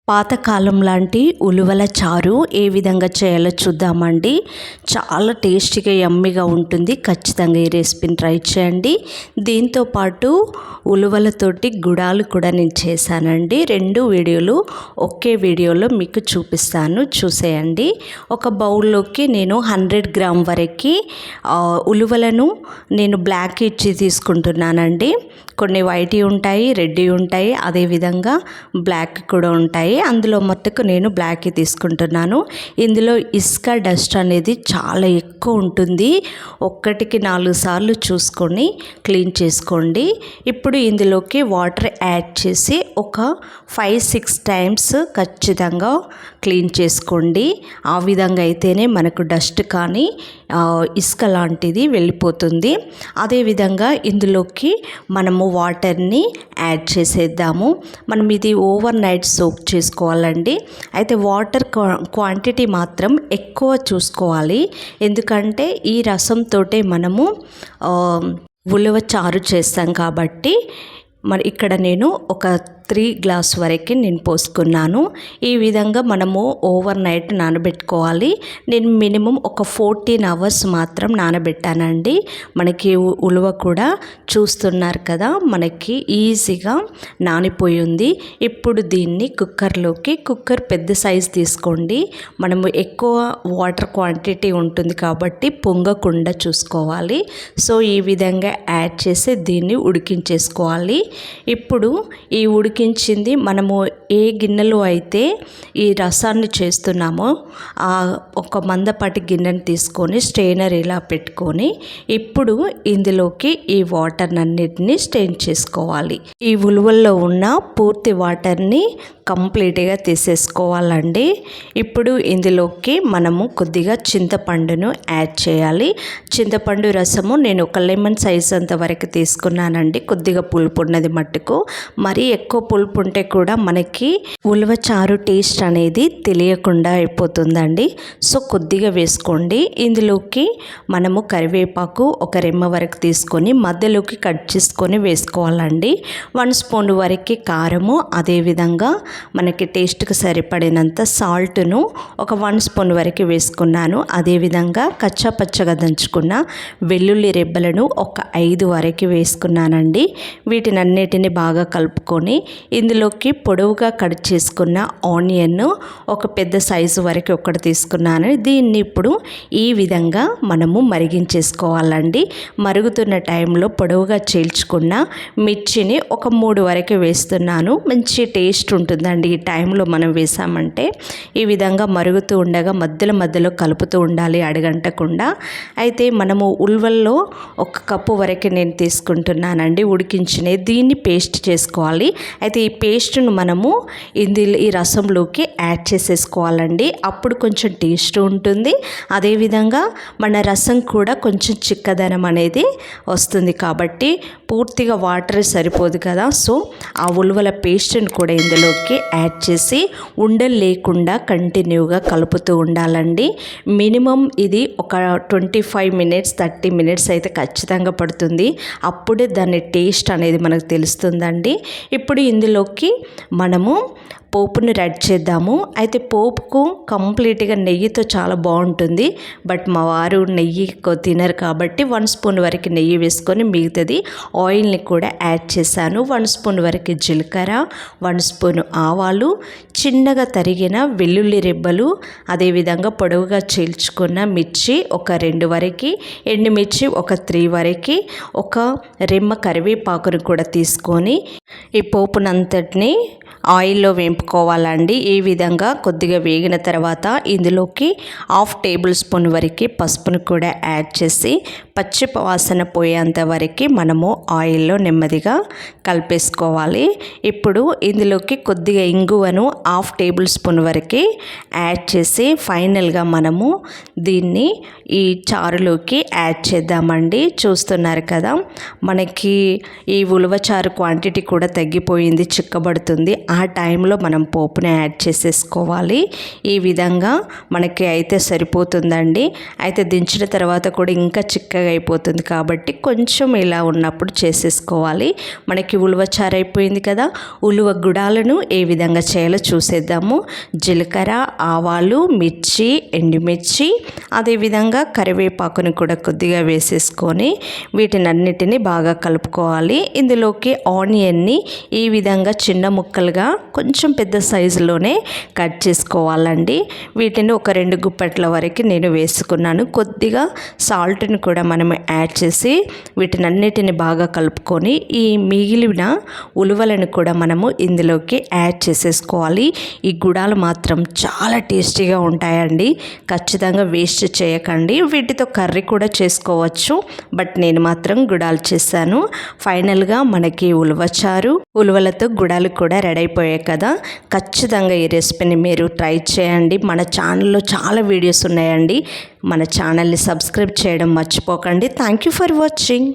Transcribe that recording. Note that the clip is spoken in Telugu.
పాతకాలం లాంటి ఉలువల చారు ఏ విధంగా చేయాలో చూద్దామండి. చాలా టేస్టీగా యమ్మీగా ఉంటుంది. ఖచ్చితంగా ఈ రెసిపీని ట్రై చేయండి. దీంతోపాటు ఉలువలతోటి గుడాలు కూడా నేను చేశానండి. రెండు వీడియోలు ఒకే వీడియోలో మీకు చూపిస్తాను, చూసేయండి. ఒక బౌల్లోకి నేను 100 గ్రామ్ వరకు ఉలువలను నేను బ్లాక్ ఇచ్చి తీసుకుంటున్నానండి. కొన్ని వైట్ ఉంటాయి, రెడ్ ఉంటాయి, అదేవిధంగా బ్లాక్ కూడా ఉంటాయి. అందులో మట్టుకు నేను బ్లాక్ తీసుకుంటున్నాను. ఇందులో ఇసుక డస్ట్ అనేది చాలా ఎక్కువ ఉంటుంది. ఒక్కటికి 4 సార్లు చూసుకొని క్లీన్ చేసుకోండి. ఇప్పుడు ఇందులోకి వాటర్ యాడ్ చేసి ఒక 5-6 టైమ్స్ ఖచ్చితంగా క్లీన్ చేసుకోండి. ఆ విధంగా అయితేనే మనకు డస్ట్ కానీ ఇసుక లాంటిది వెళ్ళిపోతుంది. అదేవిధంగా ఇందులోకి మనము వాటర్ని యాడ్ చేసేద్దాము. మనం ఇది ఓవర్ నైట్ సోక్ చేసుకోవాలండి. అయితే వాటర్ క్వాంటిటీ మాత్రం ఎక్కువ చూసుకోవాలి. ఎందుకంటే ఈ రసంతోటే మనము ఉలవ చారు చేస్తాం కాబట్టి. మరి ఇక్కడ నేను ఒక 3 గ్లాస్ వరకు నేను పోసుకున్నాను. ఈ విధంగా మనము ఓవర్ నైట్ నానబెట్టుకోవాలి. నేను మినిమం ఒక 14 అవర్స్ మాత్రం నానబెట్టానండి. మనకి ఉలువ కూడా చూస్తున్నారు కదా, మనకి ఈజీగా నానిపోయి ఉంది. ఇప్పుడు దీన్ని కుక్కర్ పెద్ద సైజ్ తీసుకోండి. మనము ఎక్కువ వాటర్ క్వాంటిటీ ఉంటుంది కాబట్టి పొంగకుండా చూసుకోవాలి. సో ఈ విధంగా యాడ్ చేసి దీన్ని ఉడికించేసుకోవాలి. ఇప్పుడు ఈ ఉడికించింది మనము ఏ గిన్నెలో అయితే ఈ రసాన్ని చేస్తున్నామో ఒక మందపాటి గిన్నెని తీసుకొని స్ట్రెయినర్ ఇలా పెట్టుకొని ఇప్పుడు ఇందులోకి ఈ వాటర్ అన్నిటిని స్ట్రెయిన్ చేసుకోవాలి. ఈ ఉలువల్లో ఉన్న పూర్తి వాటర్ని కంప్లీట్గా తీసేసుకోవాలండి. ఇప్పుడు ఇందులోకి మనము కొద్దిగా చింతపండును యాడ్ చేయాలి. చింతపండు రసము నేను ఒక లెమన్ సైజ్ అంత వరకు తీసుకున్నానండి. కొద్దిగా పులుపు ఉన్నది మట్టుకు. మరీ ఎక్కువ పులుపు ఉంటే కూడా మనకి ఉలవ చారు టేస్ట్ అనేది తెలియకుండా అయిపోతుందండి. సో కొద్దిగా వేసుకోండి. ఇందులోకి మనము కరివేపాకు ఒక రెమ్మ వరకు తీసుకొని మధ్యలోకి కట్ చేసుకొని వేసుకోవాలండి. 1 స్పూన్ వరకు కారము, అదేవిధంగా మనకి టేస్ట్కి సరిపడినంత సాల్ట్ను ఒక 1 స్పూన్ వరకు వేసుకున్నాను. అదేవిధంగా కచ్చాపచ్చగా దంచుకున్న వెల్లుల్లి రెబ్బలను ఒక 5 వరకు వేసుకున్నానండి. వీటిని అన్నిటిని బాగా కలుపుకొని ఇందులోకి పొడవుగా కట్ చేసుకున్న ఆనియన్ ఒక పెద్ద సైజు వరకు ఒకటి తీసుకున్నాను. దీన్ని ఇప్పుడు ఈ విధంగా మనము మరిగించేసుకోవాలండి. మరుగుతున్న టైంలో పొడవుగా చీల్చుకున్న మిర్చిని ఒక 3 వరకు వేస్తున్నాను. మంచి టేస్ట్ ఉంటుందండి ఈ టైంలో మనం వేసామంటే. ఈ విధంగా మరుగుతూ ఉండగా మధ్యలో కలుపుతూ ఉండాలి అడగంటకుండా. అయితే మనము ఉల్వల్లో 1 కప్పు వరకు నేను తీసుకుంటున్నానండి ఉడికించినవి. దీన్ని పేస్ట్ చేసుకోవాలి. అయితే ఈ పేస్ట్ను మనము ఈ రసంలోకి యాడ్ చేసేసుకోవాలండి. అప్పుడు కొంచెం టేస్ట్ ఉంటుంది. అదేవిధంగా మన రసం కూడా కొంచెం చిక్కదనం అనేది వస్తుంది. కాబట్టి పూర్తిగా వాటర్ సరిపోదు కదా. సో ఆ ఉలువల పేస్ట్ని కూడా ఇందులోకి యాడ్ చేసి ఉండలు లేకుండా కంటిన్యూగా కలుపుతూ ఉండాలండి. మినిమం ఇది ఒక 25 మినిట్స్ 30 మినిట్స్ అయితే ఖచ్చితంగా పడుతుంది. అప్పుడే దాని టేస్ట్ అనేది మనకు తెలుస్తుందండి. ఇప్పుడు ఇందులోకి మనము పోపును రెడీ చేద్దాము. అయితే పోపుకు కంప్లీట్గా నెయ్యితో చాలా బాగుంటుంది. బట్ మా వారు నెయ్యి ఎక్కువ తినరు కాబట్టి 1 స్పూన్ వరకు నెయ్యి వేసుకొని మిగతాది ఆయిల్ని కూడా యాడ్ చేశాను. 1 స్పూన్ వరకు జీలకర్ర, 1 స్పూన్ ఆవాలు, చిన్నగా తరిగిన వెల్లుల్లి రెబ్బలు, అదేవిధంగా పొడవుగా చీల్చుకున్న మిర్చి ఒక 2 వరకు, ఎండుమిర్చి ఒక 3 వరకు, ఒక రెమ్మ కరివేపాకును కూడా తీసుకొని ఈ పోపునంతటిని ఆయిల్లో వేపుకోవాలండి. ఈ విధంగా కొద్దిగా వేగిన తర్వాత ఇందులోకి 1/2 టేబుల్ స్పూన్ వరకు పసుపును కూడా యాడ్ చేసి పచ్చి వాసన పోయేంత వరకు మనము ఆయిల్లో నెమ్మదిగా కలిపేసుకోవాలి. ఇప్పుడు ఇందులోకి కొద్దిగా ఇంగువను 1/2 టేబుల్ స్పూన్ వరకు యాడ్ చేసి ఫైనల్గా మనము దీన్ని ఈ చారులోకి యాడ్ చేద్దామండి. చూస్తున్నారు కదా, మనకి ఈ ఉలవ చారు క్వాంటిటీ కూడా తగ్గిపోయింది, చిక్కబడుతుంది. ఆ టైంలో మనం మనం పోపుని యాడ్ చేసేసుకోవాలి. ఈ విధంగా మనకి అయితే సరిపోతుందండి. అయితే దించిన తర్వాత కూడా ఇంకా చిక్కగా అయిపోతుంది కాబట్టి కొంచెం ఇలా ఉన్నప్పుడు చేసేసుకోవాలి. మనకి ఉలువచారు అయిపోయింది కదా. ఉలువ గుడాలను ఏ విధంగా చేయాలో చూసేద్దాము. జీలకర్ర, ఆవాలు, మిర్చి, ఎండుమిర్చి, అదేవిధంగా కరివేపాకుని కూడా కొద్దిగా వేసేసుకొని వీటినన్నిటిని బాగా కలుపుకోవాలి. ఇందులోకి ఆనియన్ని ఈ విధంగా చిన్న ముక్కలుగా కొంచెం పెద్ద సైజులోనే కట్ చేసుకోవాలండి. వీటిని ఒక 2 గుప్పెట్ల వరకు నేను వేసుకున్నాను. కొద్దిగా సాల్ట్ని కూడా మనం యాడ్ చేసి వీటినన్నిటిని బాగా కలుపుకొని ఈ మిగిలిన ఉలువలను కూడా మనము ఇందులోకి యాడ్ చేసేసుకోవాలి. ఈ గుడాలు మాత్రం చాలా టేస్టీగా ఉంటాయండి. ఖచ్చితంగా వేస్ట్ చేయకండి. వీటితో కర్రీ కూడా చేసుకోవచ్చు, బట్ నేను మాత్రం గుడాలు చేశాను. ఫైనల్గా మనకి ఉలువచారు, ఉలువలతో గుడాలు కూడా రెడీ అయిపోయాయి కదా. ఖచ్చితంగా ఈ రెసిపీని మీరు ట్రై చేయండి. మన ఛానల్లో చాలా వీడియోస్ ఉన్నాయండి. మన ఛానల్ని సబ్స్క్రైబ్ చేయడం మర్చిపోకండి. Thank you for watching.